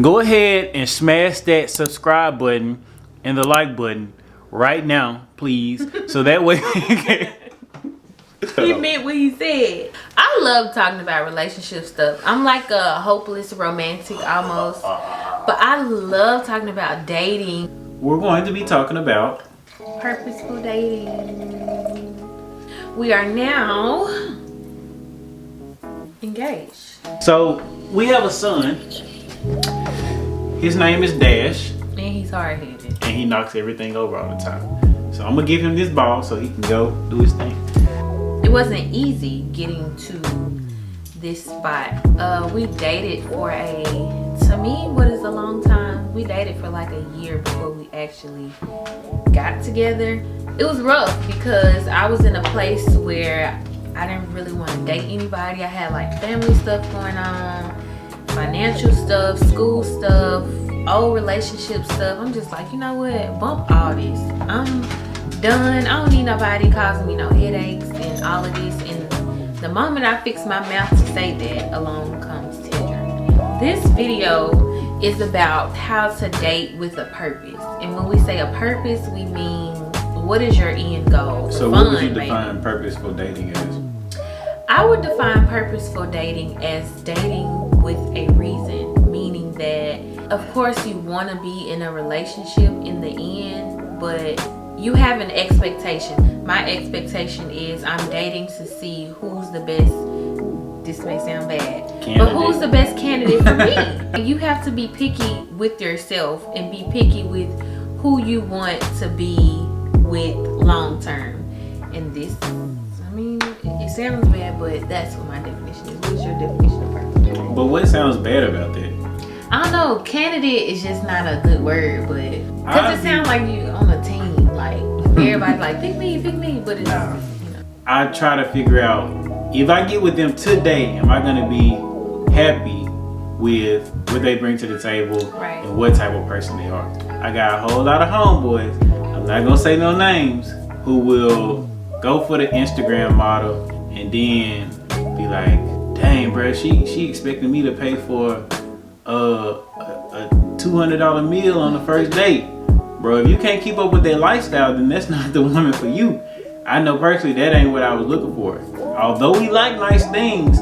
Go ahead and smash that subscribe button and the like button right now, please. So that way he meant what he said. I love talking about relationship stuff. I'm like a hopeless romantic almost. But I love talking about dating. We're going to be talking about Purposeful dating. We are now engaged. So we have a son. His name is Dash. And he's hard-headed. And he knocks everything over all the time. So I'm gonna give him this ball so he can go do his thing. It wasn't easy getting to this spot. We dated for to me, what is a long time? We dated for like a year before we actually got together. It was rough because I was in a place where I didn't really want to date anybody. I had like family stuff going on, financial stuff, school stuff, old relationship stuff. I'm just like, you know what? Bump all this. I'm done. I don't need nobody causing me no headaches and all of this. And the moment I fix my mouth to say that, along comes Tendra. This video is about how to date with a purpose. And when we say a purpose, we mean, what is your end goal? So what would you define purposeful dating as? I would define purposeful dating as dating with a reason, meaning that of course you want to be in a relationship in the end, but you have an expectation. My expectation is I'm dating to see who's the best, this may sound bad, but who's the best candidate for me. You have to be picky with yourself and be picky with who you want to be with long term. And this, I mean, it sounds bad, but that's what my definition is. What's your definition of purpose? But what sounds bad about that? I don't know. Candidate is just not a good word, but because it sounds like you on a team, like everybody's like pick me, but it's you know. I try to figure out if I get with them today, am I gonna be happy with what they bring to the table and what type of person they are. I got a whole lot of homeboys, I'm not gonna say no names, who will go for the Instagram model and then be like, dang bro, she expected me to pay for a $200 meal on the first date. Bro, if you can't keep up with that lifestyle, then that's not the woman for you. I know personally that ain't what I was looking for. Although we like nice things,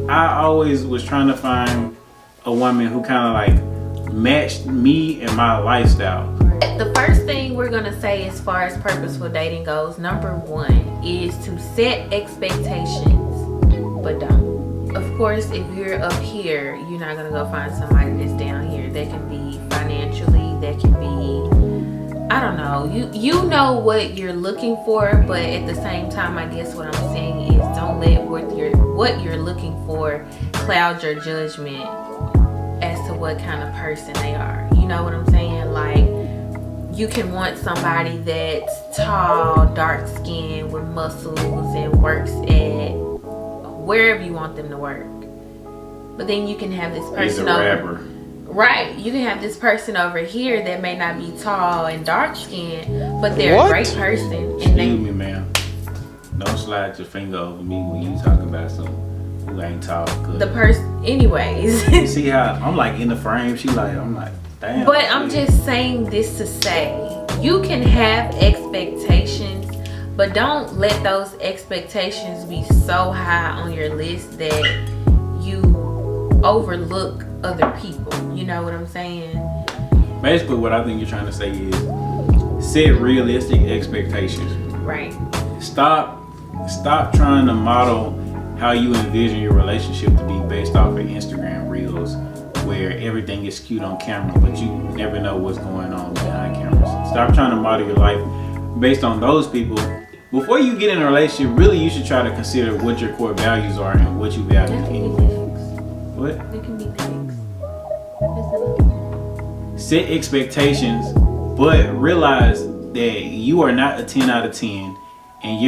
I always was trying to find a woman who kind of like matched me and my lifestyle. The first thing we're gonna say as far as purposeful dating goes, number one, is to set expectations, but don't. Of course, if you're up here, you're not gonna go find somebody that's down here. That can be financially, that can be, I don't know. You know what you're looking for, but at the same time, I guess what I'm saying is don't let what you're looking for cloud your judgment as to what kind of person they are. You know what I'm saying? Like, you can want somebody that's tall, dark skinned, with muscles, and works at wherever you want them to work. But then you can have this person over. Right, you can have this person over here that may not be tall and dark skinned, but they're a great person. Excuse me, ma'am. Don't slide your finger over me when you talking about someone who ain't tall. The person, anyways. You see how I'm like in the frame? I'm like, damn. But I'm just saying this to say, you can have expectations, but don't let those expectations be so high on your list that you overlook other people. You know what I'm saying? Basically what I think you're trying to say is set realistic expectations. Right. Stop trying to model how you envision your relationship to be based off of Instagram reels where everything is skewed on camera, but you never know what's going on behind cameras. Stop trying to model your life based on those people. Before you get in a relationship, really you should try to consider what your core values are and what you value anyway. What? They can be pigs. Set expectations, but realize that you are not a 10 out of 10, and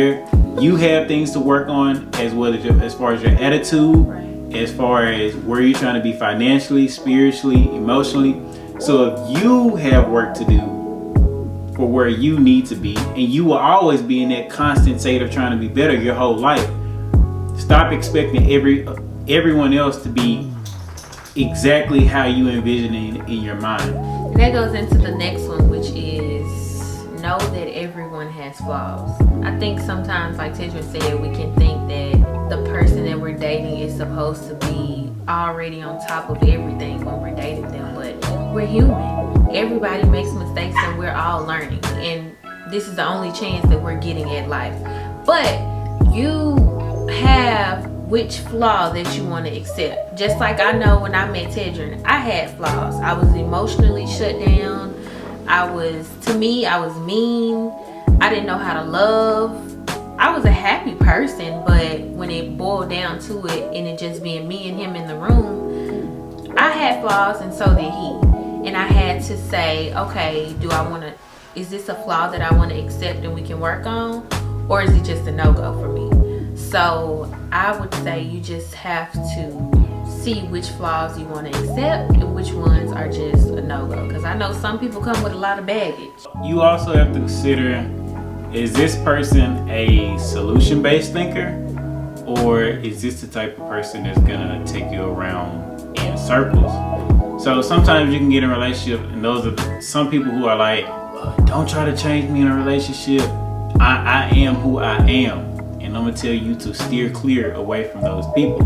you have things to work on as far as your attitude, as far as where you're trying to be financially, spiritually, emotionally. So if you have work to do for where you need to be, and you will always be in that constant state of trying to be better your whole life, stop expecting everyone else to be exactly how you envision it in your mind. And that goes into the next one, which is know that everyone has flaws. I think sometimes, like Tedra said, we can think that the person that we're dating is supposed to be already on top of everything when we're dating them, but we're human. Everybody makes mistakes and we're all learning, and this is the only chance that we're getting at life. But you have which flaw that you want to accept. Just like I know when I met Tedra, I had flaws. I was emotionally shut down. I was mean. I didn't know how to love. I was a happy person, but when it boiled down to it and it just being me and him in the room, I had flaws and so did he. And I had to say, okay, is this a flaw that I want to accept and we can work on? Or is it just a no-go for me? So I would say you just have to see which flaws you want to accept and which ones are just a no-go. Because I know some people come with a lot of baggage. You also have to consider, is this person a solution-based thinker? Or is this the type of person that's gonna take you around in circles? So sometimes you can get in a relationship and those are some people who are like, don't try to change me in a relationship. I am who I am. And I'm gonna tell you to steer clear away from those people,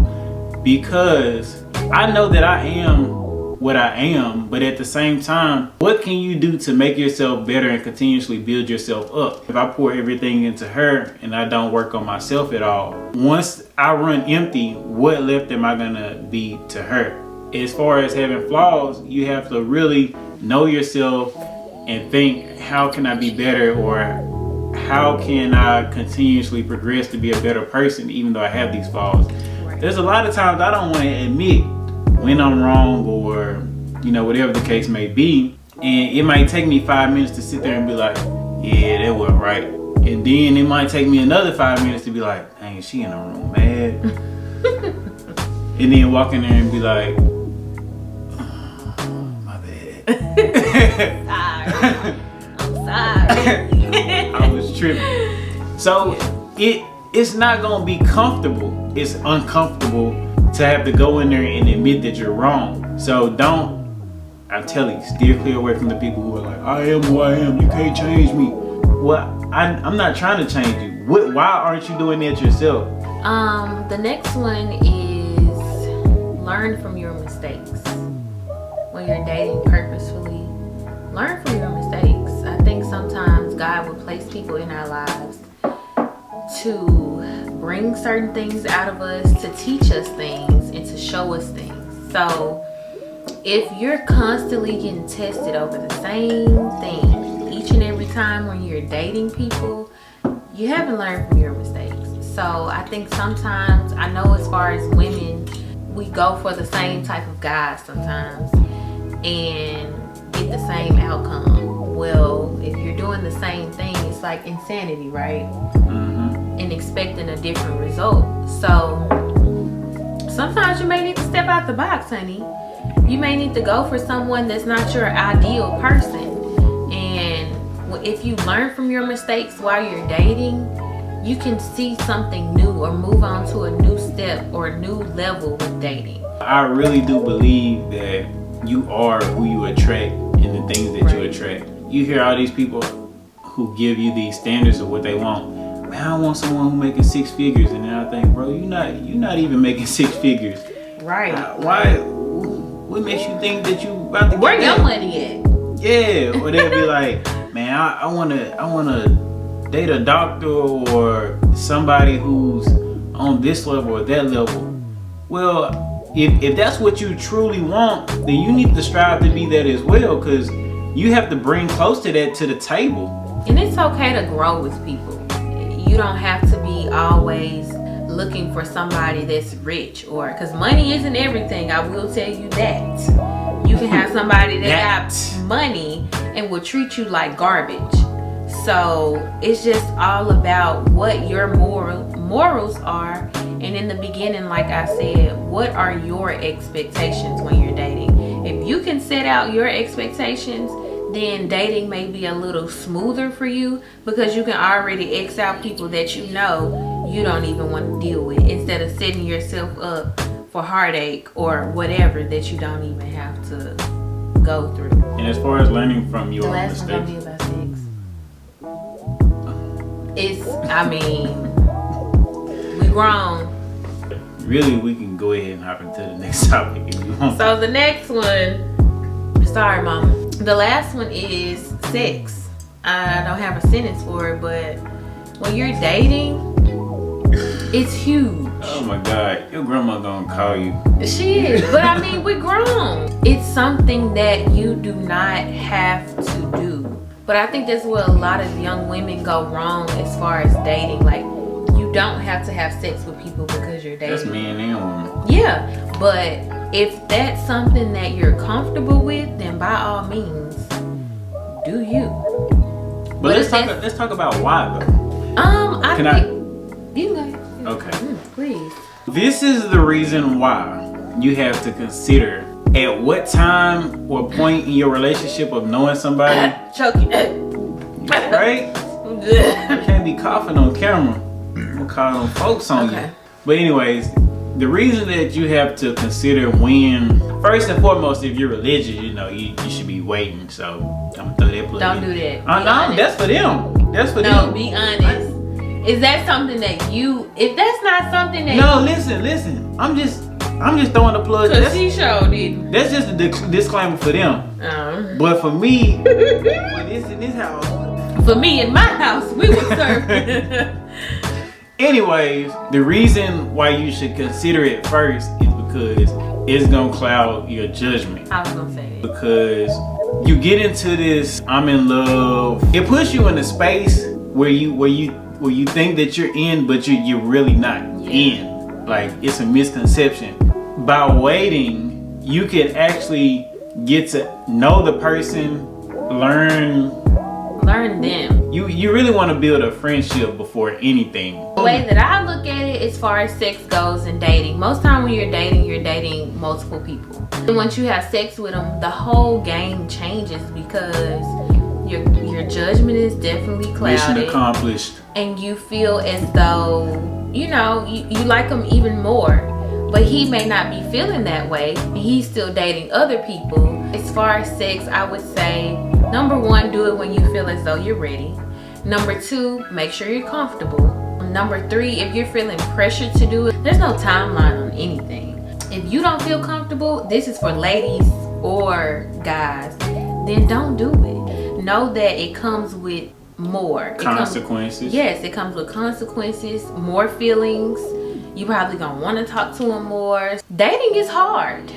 because I know that I am what I am, but at the same time, what can you do to make yourself better and continuously build yourself up? If I pour everything into her and I don't work on myself at all, once I run empty, what left am I gonna be to her? As far as having flaws, you have to really know yourself and think, how can I be better, or how can I continuously progress to be a better person even though I have these flaws? Right. There's a lot of times I don't want to admit when I'm wrong, or whatever the case may be, and it might take me 5 minutes to sit there and be like, yeah, that wasn't right, and then it might take me another 5 minutes to be like, dang, she in the room mad. And then walk in there and be like, oh, my bad. I'm sorry. I was tripping. So it's not gonna be comfortable. It's uncomfortable to have to go in there and admit that you're wrong. So I'm telling you, steer clear away from the people who are like, I am who I am, you can't change me. Well, I'm not trying to change you. Why aren't you doing that yourself? The next one is learn from your mistakes. When you're dating purposefully, learn from your mistakes. I think sometimes God will place people in our lives to bring certain things out of us, to teach us things and to show us things. So if you're constantly getting tested over the same thing each and every time when you're dating people, you haven't learned from your mistakes. So I think sometimes, I know as far as women, we go for the same type of guys sometimes and get the same outcome. Well, if you're doing the same thing, it's like insanity, right? Mm-hmm. And expecting a different result. So sometimes you may need to step out the box, honey. You may need to go for someone that's not your ideal person. And if you learn from your mistakes while you're dating, you can see something new or move on to a new step or a new level with dating. I really do believe that you are who you attract and the things that you attract. You hear all these people who give you these standards of what they want. Man, I want someone who making 6 figures, and then I think, bro, you're not even making 6 figures. Right. Why? What makes you think that you about to get where your money at? Yeah, or they'll be like, man, I wanna date a doctor or somebody who's on this level or that level. Well, if that's what you truly want, then you need to strive to be that as well, because you have to bring close to that to the table. And it's okay to grow with people. You don't have to be always looking for somebody that's rich, or because money isn't everything. I will tell you that. You can have somebody that got money and will treat you like garbage. So it's just all about what your morals are. And in the beginning, like I said, what are your expectations when you're dating? If you can set out your expectations, then dating may be a little smoother for you, because you can already X out people that you know you don't even want to deal with, instead of setting yourself up for heartache or whatever that you don't even have to go through. And as far as learning from your mistakes, the last one gonna be about sex. I mean, we grown. Really, we can go ahead and hop into the next topic if you want. So the next one, sorry mama. The last one is sex. I don't have a sentence for it, but when you're dating, it's huge. Oh my God, your grandma gonna call you. She is, but I mean, we're grown. It's something that you do not have to do. But I think that's where a lot of young women go wrong as far as dating. Like, you don't have to have sex with people because you're dating. That's men and women. Yeah, but if that's something that you're comfortable with, then by all means, do you. But let's talk about why though. You can go ahead. Okay. Please. This is the reason why you have to consider at what time or point in your relationship of knowing somebody. Choking. Right? You can't be coughing on camera. We'll call them folks on you. But anyways, the reason that you have to consider when, first and foremost, if you're religious, you know, you should be waiting. So I'm gonna throw that plug in. Don't do that. No, that's for them. That's for them. No, be honest. Is that something that if that's not something that No, listen. I'm just throwing the plug. Cause he showed it. That's just a disclaimer for them. But for me, for this in this house. For me in my house, we would serve. Anyways, the reason why you should consider it first is because it's gonna cloud your judgment. I was gonna say it. Because you get into this, I'm in love. It puts you in a space where you think that you're in, but you're really not in. Like, it's a misconception. By waiting, you can actually get to know the person, learn them. You really want to build a friendship before anything. The way that I look at it, as far as sex goes and dating, most time when you're dating multiple people. And once you have sex with them, the whole game changes because your judgment is definitely clouded. Mission accomplished. And you feel as though, you like him even more. But he may not be feeling that way. He's still dating other people. As far as sex, I would say, number one, do it when you feel as though you're ready. Number two, make sure you're comfortable. Number three, if you're feeling pressured to do it, there's no timeline on anything. If you don't feel comfortable, this is for ladies or guys, then don't do it. Know that it comes with more. Consequences. It comes with consequences, more feelings. You probably gonna want to talk to him more. Dating is hard.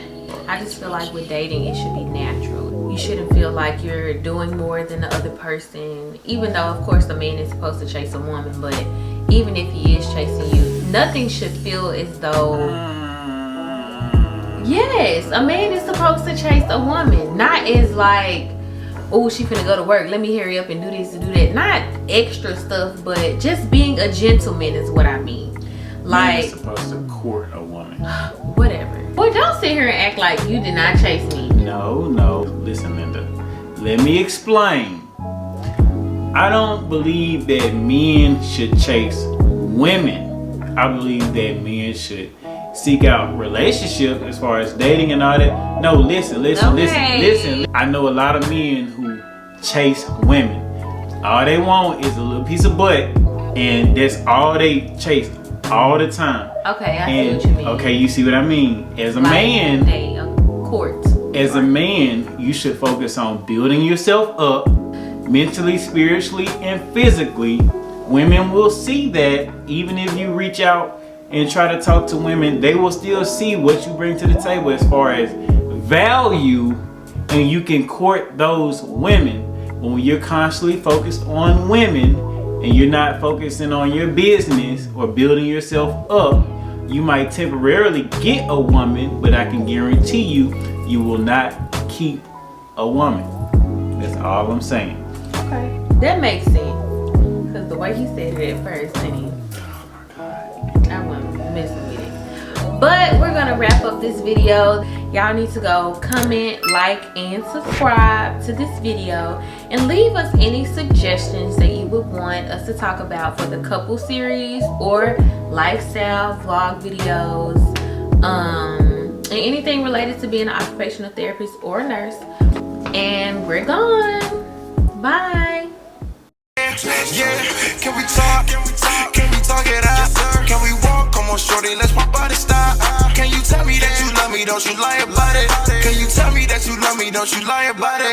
I just feel like with dating, it should be natural. You shouldn't feel like you're doing more than the other person. Even though, of course, a man is supposed to chase a woman, but even if he is chasing you, nothing should feel as though... Yes, a man is supposed to chase a woman. Not as like, oh, she finna go to work, let me hurry up and do this and do that. Not extra stuff, but just being a gentleman is what I mean. Like, you're supposed to court a woman. Whatever. Boy, don't sit here and act like you did not chase me. No. Listen, Linda. Let me explain. I don't believe that men should chase women. I believe that men should seek out relationships as far as dating and all that. No, listen. I know a lot of men who chase women. All they want is a little piece of butt, and that's all they chase all the time. Okay, I see what you mean. Okay, you see what I mean? As a man, court. As a man, you should focus on building yourself up mentally, spiritually, and physically. Women will see that. Even if you reach out and try to talk to women, they will still see what you bring to the table as far as value, and you can court those women. When you're constantly focused on women and you're not focusing on your business or building yourself up, you might temporarily get a woman, but I can guarantee you, you will not keep a woman. That's all I'm saying. Okay, that makes sense. Because the way he said it at first, I wasn't messing with it. But we're gonna wrap up this video. Y'all need to go comment, like, and subscribe to this video, and leave us any suggestions that you would want us to talk about for the couple series or lifestyle vlog videos. and anything related to being an occupational therapist or a nurse. And we're gone. Bye. Yeah, can we talk? Can we talk it out? Can we walk? Come on, shorty, let's my body stop. Can you tell me that you love me? Don't you lie about it? Can you tell me that you love me? Don't you lie about it?